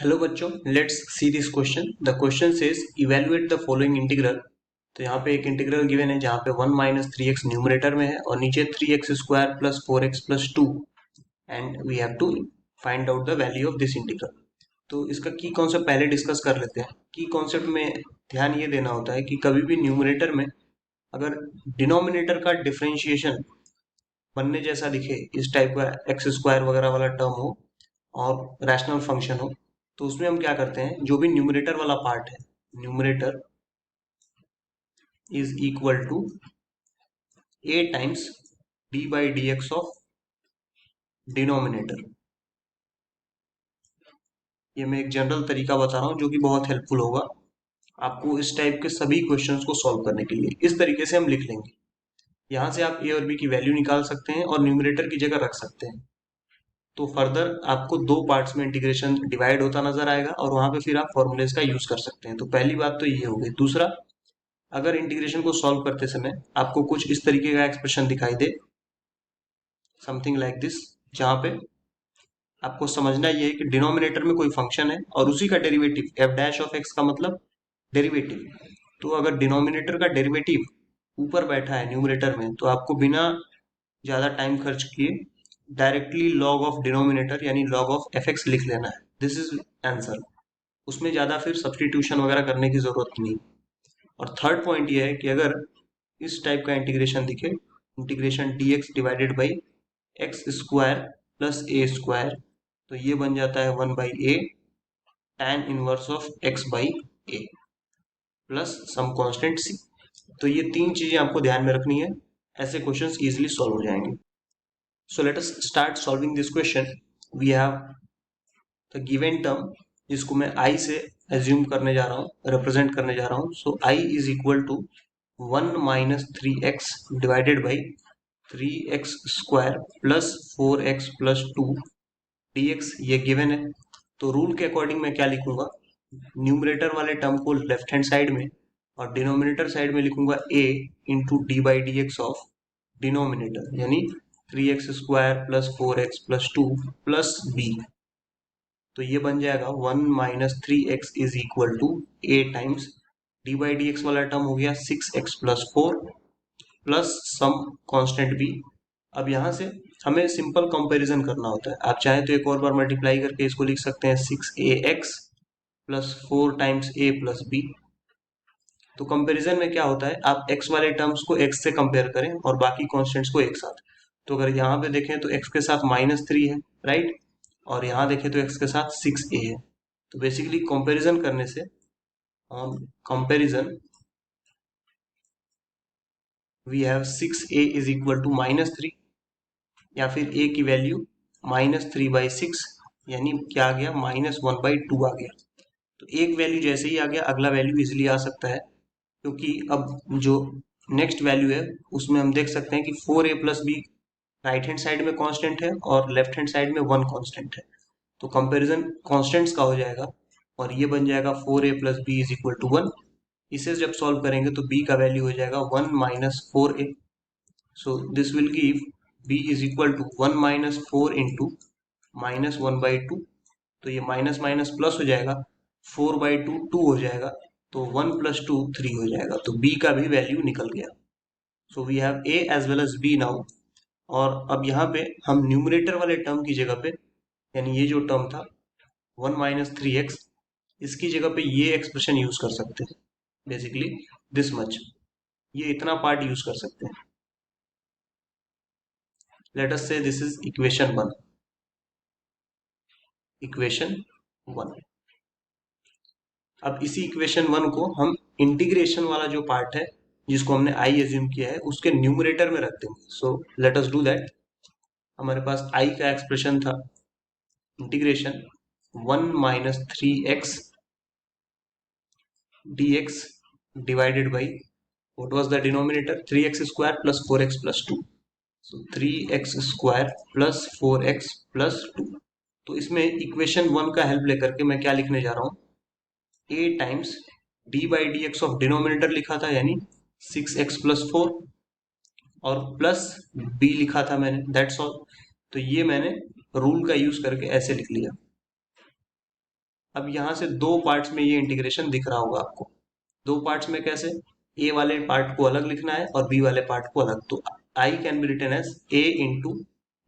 Hello बच्चों, let's see this question. The question says evaluate the following integral. तो यहाँ पे एक इंटीग्रल गिवन है जहाँ पे 1 माइनस 3x न्यूमरेटर में है और नीचे 3x square plus 4x plus 2 and we have to find out the value of this integral. तो इसका की कॉन्सेप्ट पहले डिस्कस कर लेते हैं। की कॉन्सेप्ट में ध्यान ये देना होता है कि कभी भी न्यूमरेटर में अगर डिनोमिनेटर का डिफरेंशिएशन बनने जैसा दिखे, इस टाइप का एक्स स्क्वायर वगैरह वाला टर्म हो और रैशनल फंक्शन हो, तो उसमें हम क्या करते हैं, जो भी न्यूमरेटर वाला पार्ट है, numerator is equal to a times d by D X of denominator. ये मैं एक जनरल तरीका बता रहा हूँ जो कि बहुत हेल्पफुल होगा आपको इस टाइप के सभी क्वेश्चंस को सॉल्व करने के लिए। इस तरीके से हम लिख लेंगे, यहाँ से आप a और b की वैल्यू निकाल सकते हैं और न्यूमरेटर की जगह रख सकते हैं। तो फर्दर आपको दो पार्ट्स में इंटीग्रेशन डिवाइड होता नजर आएगा और वहां पे फिर आप फॉर्मूलेज का यूज कर सकते हैं। तो पहली बात तो ये हो गई। दूसरा, अगर इंटीग्रेशन को सॉल्व करते समय आपको कुछ इस तरीके का एक्सप्रेशन दिखाई दे, समथिंग लाइक दिस, जहां पे आपको समझना ये है कि डिनोमिनेटर में कोई फंक्शन है और उसी का derivative F dash of x का मतलब डेरिवेटिव। तो अगर डिनोमिनेटर का डेरिवेटिव ऊपर बैठा है न्यूमरेटर में, तो आपको बिना ज्यादा टाइम खर्च किए डायरेक्टली लॉग ऑफ डिनोमिनेटर यानी लॉग ऑफ एफ एक्स लिख लेना है। This is answer. उसमें ज्यादा फिर सब्सटीट्यूशन वगैरह करने की जरूरत नहीं। और थर्ड पॉइंट ये है कि अगर इस टाइप का इंटीग्रेशन दिखे, integration D X divided by X square plus A square, तो ये बन जाता है 1/a tan inverse of x by A plus some constant c। तो ये तीन चीजें आपको ध्यान में रखनी है, ऐसे क्वेश्चंस इजीली सॉल्व हो जाएंगे। So let us start solving this question. We have the given term, जिसको मैं i से एज्यूम करने जा रहा हूँ, रिप्रेजेंट करने जा रहा हूँ। So i is equal to 1 minus 3x divided by 3x square plus 4x plus 2 dx, ये गिवन है। तो रूल के अकॉर्डिंग मैं क्या लिखूंगा, न्यूमरेटर वाले टर्म को लेफ्ट हैंड साइड में और डिनोमिनेटर साइड में लिखूंगा a into D by D X of denominator, यानी 3x square plus 4x plus 2 plus b। तो ये बन जाएगा 1 minus 3x is equal to a times D by D X वाला टर्म हो गया 6x plus 4 plus some constant b। अब यहाँ से हमें सिंपल कंपैरिजन करना होता है। आप चाहे तो एक और बार मल्टीप्लाई करके इसको लिख सकते हैं 6ax plus 4 times a plus b। तो कंपैरिजन में क्या होता है, आप x वाले टर्म्स को x से कंपेयर करें और बाकी कॉन्स्टेंट्स को एक साथ। तो अगर यहाँ पे देखें तो x के साथ -3 है, राइट, और यहाँ देखें तो x के साथ 6a है। तो बेसिकली कंपैरिजन करने से comparison we have 6a is equal to -3, या फिर a की वैल्यू -3/6, यानी क्या आ गया, -1/2 आ गया। तो एक वैल्यू जैसे ही आ गया अगला वैल्यू इजिली आ सकता है, क्योंकि अब जो नेक्स्ट वैल्यू है उसमें हम देख सकते हैं कि 4a plus B right hand side में कांस्टेंट है और लेफ्ट हैंड साइड में 1 कांस्टेंट है। तो कंपैरिजन कांस्टेंट्स का हो जाएगा और ये बन जाएगा 4a plus B is equal to 1। इसे जब सॉल्व करेंगे तो b का वैल्यू हो जाएगा 1 minus 4a। So this will give b is equal to 1 minus 4 into -1/2। तो ये माइनस माइनस प्लस हो जाएगा, 4/2 2 हो जाएगा, तो 1 प्लस 2 3 हो जाएगा। तो b का भी वैल्यू निकल गया। So we have a as well as b now. और अब यहाँ पे हम न्यूमरेटर वाले टर्म की जगह पे, यानी ये जो टर्म था 1 माइनस 3x, इसकी जगह पे ये एक्सप्रेशन यूज कर सकते हैं, बेसिकली दिस मच, ये इतना पार्ट यूज कर सकते हैं। लेट अस से दिस इज इक्वेशन 1। इक्वेशन 1। अब इसी इक्वेशन 1 को हम इंटीग्रेशन वाला जो पार्ट है, जिसको हमने i एज्यूम किया है, उसके न्यूमरेटर में रख देंगे। सो लेट अस डू दैट। हमारे पास i का एक्सप्रेशन था integration 1 minus 3x dx divided by what was the denominator, 3x square plus 4x plus 2। So 3x square plus 4x plus 2। तो इसमें इक्वेशन 1 का हेल्प लेकर के मैं क्या लिखने जा रहा हूँ, a times D by D X of denominator लिखा था यानी 6x प्लस 4 और प्लस b लिखा था मैंने, दैट्स ऑल। तो ये मैंने रूल का यूज करके ऐसे लिख लिया। अब यहाँ से दो पार्ट्स में ये इंटीग्रेशन दिख रहा होगा आपको। दो पार्ट्स में कैसे? ए वाले पार्ट को अलग लिखना है और बी वाले पार्ट को अलग। तो I can be written as A into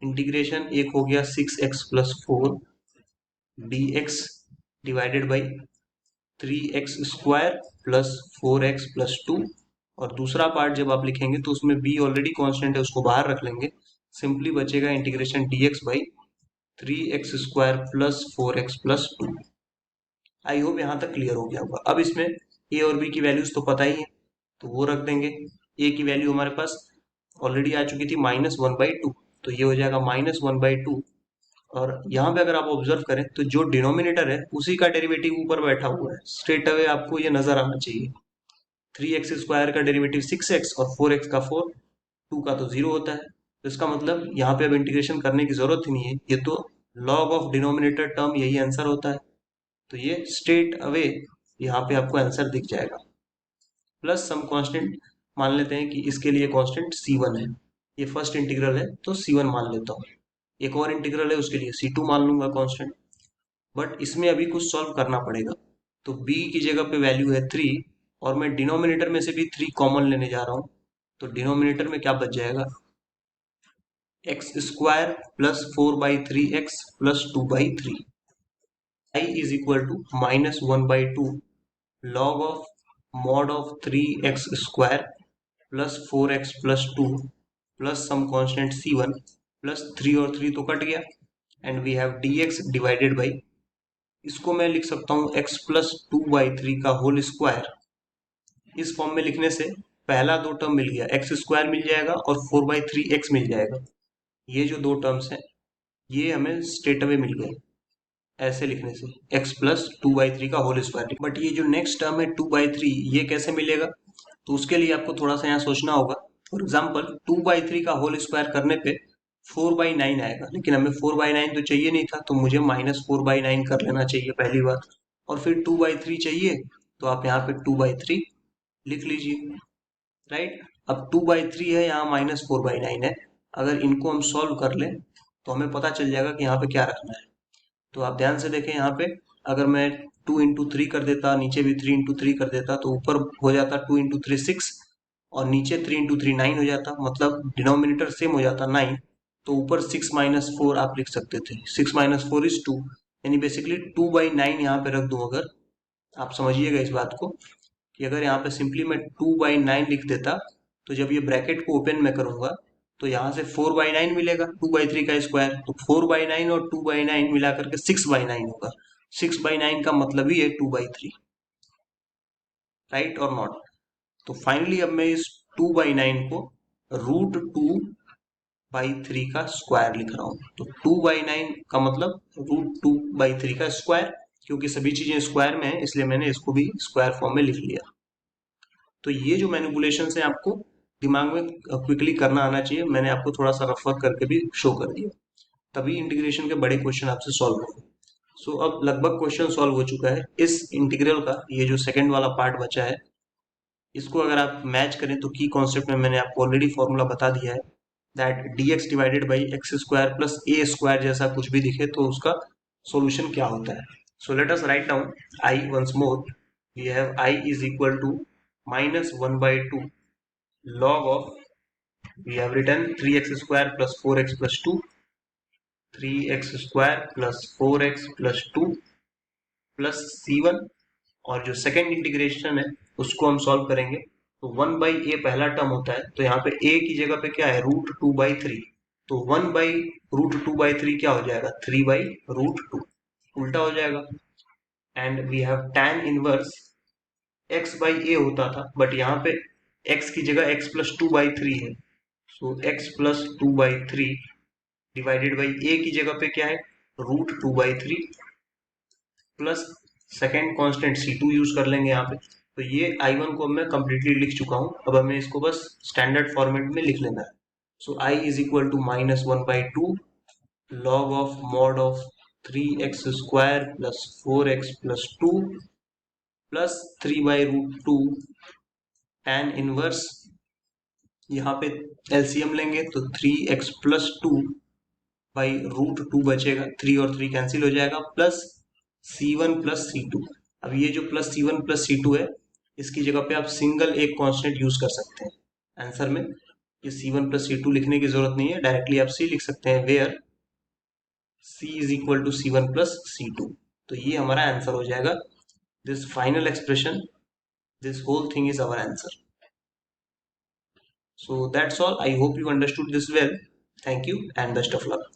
integration, एक हो गया 6x+4 dx divided by 3x² plus 4x+2। और दूसरा पार्ट जब आप लिखेंगे तो उसमें b ऑलरेडी कांस्टेंट है, उसको बाहर रख लेंगे। सिंपली बचेगा integration dx by 3x² plus 4x+2। I hope यहाँ तक क्लियर हो गया होगा। अब इसमें a और b की वैल्यूज तो पता ही है, तो वो रख देंगे। a की वैल्यू हमारे पास ऑलरेडी आ चुकी थी -1/2, तो ये हो जाएगा -1/2। और यहाँ पे अगर आप ऑब्जर्व करें तो जो डिनोमिनेटर है उसी का डेरिवेटिव ऊपर बैठा हुआ है, स्ट्रेट अवे आपको ये नजर आना चाहिए। 3x² का डेरिवेटिव 6x और 4x का 4, 2 का तो 0 होता है। तो इसका मतलब यहाँ पे अब इंटीग्रेशन करने की जरूरत ही नहीं है, ये तो लॉग ऑफ डिनोमिनेटर टर्म यही आंसर होता है। तो ये स्ट्रेट अवे यहाँ पे आपको आंसर दिख जाएगा। प्लस सम कांस्टेंट मान लेते हैं कि इसके लिए कांस्टेंट C1 है, ये फर्स्ट इंटीग्रल है तो C1 मान लेता हूँ। एक और इंटीग्रल है उसके लिए C2 मान लूंगा कांस्टेंट। बट इसमें अभी कुछ सॉल्व करना पड़ेगा। तो b की जगह पे वैल्यू है 3 और मैं डिनोमिनेटर में से भी 3 कॉमन लेने जा रहा हूँ। तो डिनोमिनेटर में क्या बच जाएगा? x² plus 4/3x plus 2/3। I is equal to -1/2 log of mod of 3x² plus 4x+2 plus some constant C1 plus 3 और 3 तो कट गया, and we have dx divided by, इसको मैं लिख सकता हूँ x+2/3 का होल स्क्वायर। इस फॉर्म में लिखने से पहला दो टर्म मिल गया, x² मिल जाएगा और 4/3x मिल जाएगा। ये जो दो टर्म्स हैं ये हमें स्ट्रेट अवे मिल गए ऐसे लिखने से, x+2/3 का होल स्क्वायर। बट ये जो नेक्स्ट टर्म है 2/3, ये कैसे मिलेगा? तो उसके लिए आपको थोड़ा सा यहाँ सोचना होगा। फॉर एग्जाम्पल 2/3 का होल स्क्वायर करने पे 4/9 आएगा, लेकिन हमें 4/9 तो चाहिए नहीं था, तो मुझे -4/9 कर लेना चाहिए पहली बात। और फिर 2/3 चाहिए, तो आप यहाँ पे 2/3 लिख लीजिए, राइट। अब 2/3 है, यहाँ -4/9 है। अगर इनको हम सॉल्व कर लें तो हमें पता चल जाएगा कि यहाँ पे क्या रखना है। तो आप ध्यान से देखें, यहाँ पे अगर मैं 2 × 3 कर देता, नीचे भी 3 × 3 कर देता, तो ऊपर हो जाता 2 × 3 6 और नीचे 3 × 3 9 हो जाता, मतलब डिनोमिनेटर सेम हो जाता 9। तो ऊपर 6 - 4 आप लिख सकते थे, 6 - 4 = 2, यानी बेसिकली 2/9 यहाँ पे रख दूं। अगर आप समझिएगा इस बात को कि अगर यहाँ पे सिंपली मैं 2/9 लिख देता, तो जब ये ब्रैकेट को ओपन में करूंगा तो यहाँ से 4/9 मिलेगा, 2/3 का स्क्वायर, तो 4/9 और 2/9 मिला करके 6/9 होगा। 6/9 का मतलब ही है 2/3, राइट और नॉट? तो फाइनली अब मैं इस 2/9 को √2/3 का स्क्वायर लिख रहा हूँ। तो 2/9 का मतलब √2/3 का स्क्वायर, क्योंकि सभी चीजें स्क्वायर में है इसलिए मैंने इसको भी स्क्वायर फॉर्म में लिख लिया। तो ये जो मैनिपुलेशन है आपको दिमाग में क्विकली करना आना चाहिए, मैंने आपको थोड़ा सा रफ वर्क करके भी शो कर दिया, तभी इंटीग्रेशन के बड़े क्वेश्चन आपसे सॉल्व होंगे। सो अब लगभग क्वेश्चन सॉल्व हो चुका है। इस इंटीग्रल का ये जो सेकंड वाला पार्ट बचा है, इसको अगर आप मैच करें तो की कॉन्सेप्ट में मैंने आपको ऑलरेडी फॉर्मूला बता दिया है, that dx divided by x² plus a² जैसा कुछ भी दिखे तो उसका सॉल्यूशन क्या होता है। So let us write down i once more. We have i is equal to -1/2 log of, we have written 3x² plus 4x plus 2, 3x² plus 4x plus 2 plus C1। और जो सेकेंड इंटीग्रेशन है उसको हम solve करेंगे, तो 1/a पहला term होता है, तो यहाँ पे a की जगह पे क्या है, √2/3। तो 1/√2/3 क्या हो जाएगा, 3/√2, उल्टा हो जाएगा। And we have tan inverse x/a होता था, बट यहाँ पे x की जगह x+2/3 है, सो x+2/3 डिवाइडेड बाई a की जगह पे क्या है, √2/3 plus second constant C2 use कर लेंगे यहाँ पे। तो ये I1 को मैं कंप्लीटली लिख चुका हूँ, अब हमें इसको बस स्टैंडर्ड फॉर्मेट में लिख लेना है। So I is equal to -1/2 log of mod of 3x² plus 4x plus 2 plus 3/√2 tan inverse, यहाँ पे एलसीएम लेंगे तो 3x+2 बाई √2 बचेगा, 3 और 3 कैंसिल हो जाएगा, प्लस C1 प्लस C2। अब ये जो प्लस C1 प्लस C2 है, इसकी जगह पे आप सिंगल एक कांस्टेंट यूज कर सकते हैं आंसर में। ये C1 प्लस C2 लिखने की जरूरत नहीं है, डायरेक्टली आप C लिख सकते हैं, where C is equal to C1 plus C2। तो ये हमारा आंसर हो जाएगा। This final expression, this whole thing is our answer. So that's all. I hope you understood this well. Thank you and best of luck.